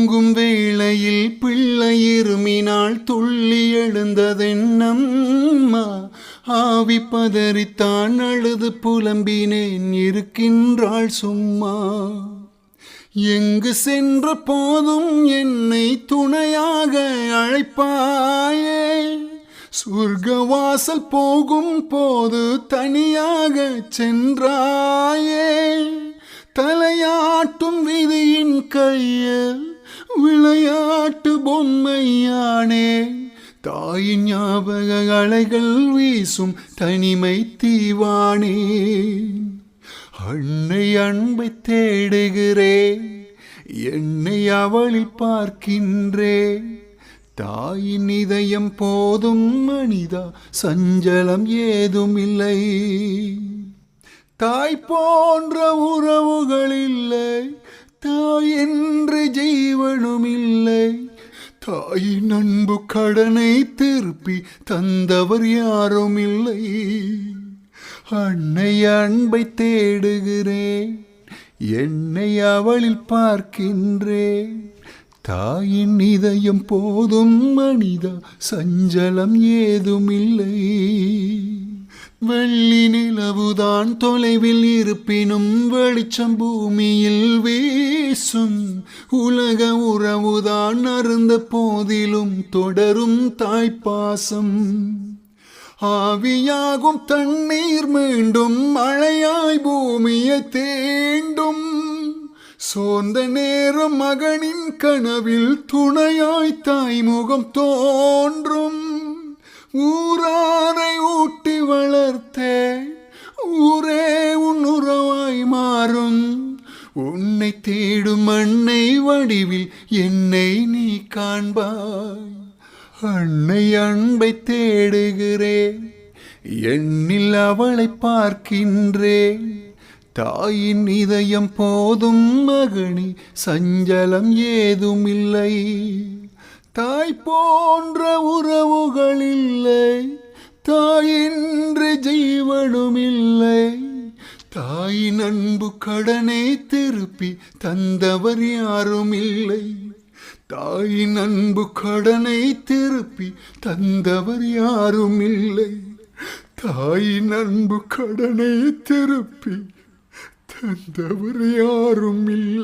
தூங்கும் வேளையில் பிள்ளை இருமினால் துள்ளி எழுந்ததென்னம்மா. ஆவி பதறித்தான் அழுது புலம்பினேன் இருக்கின்றாள் சும்மா. எங்கு சென்ற போதும் என்னை துணையாக அழைப்பாயே. சொர்க்கவாசல் போகும் போது தனியாக சென்றாயே. தலையாட்டும் விதியின் கையில் விளையாட்டு பொம்மையானே. தாயின் ஞாபக அலைகள் வீசும் தனிமை தீவானே. அன்னை அன்பை தேடுகிறேன், என்னை அவளில் பார்க்கின்றேன். தாயின் இதயம் போதும் மனிதா, சஞ்சலம் ஏதும் இல்லை. தாய் போன்ற உறவுகள் இல்லை, தாய் என்று ஜீவனும் இல்லை. தாயின் அன்பு கடனை திருப்பி தந்தவர் யாரும் இல்லை. அன்னை அன்பை தேடுகிறேன், என்னை அவளில் பார்க்கின்றேன். தாயின் இதயம் போதும் மனிதா, சஞ்சலம் ஏதும் இல்லை. வெள்ளி நிலவுதான் தொலைவில் இருப்பினும் வெளிச்சம் பூமியில் வீசும். உலக உறவுதான் அருந்த போதிலும் தொடரும் தாய்ப்பாசம். ஆவியாகும் தண்ணீர் மீண்டும் மழையாய் பூமியை தேண்டும். சோர்ந்த நேரம் மகனின் கனவில் துணையாய் தாய்முகம் தோன்றும். ஊராரை ஊட்டி வளர்த்தேன், ஊரே உன் உறவாய் மாறும். உன்னை தேடும் அன்னை வடிவில் என்னை நீ காண்பாய். அன்னை அன்பை தேடுகிறேன், எண்ணில் அவளை பார்க்கின்றேன். தாயின் இதயம் போதும் மகனி, சஞ்சலம் ஏதும் இல்லை. தாய் போன்ற உறவுகள் இல்லை, தாயின்றி ஜீவனும் இல்லை. தாயின் அன்பு கடனை திருப்பி தந்தவர் யாரும் இல்லை. தாயின் அன்பு கடனை திருப்பி தந்தவர் யாரும் இல்லை. தாயின் அன்பு கடனை திருப்பி தந்தவர் யாரும் இல்லை.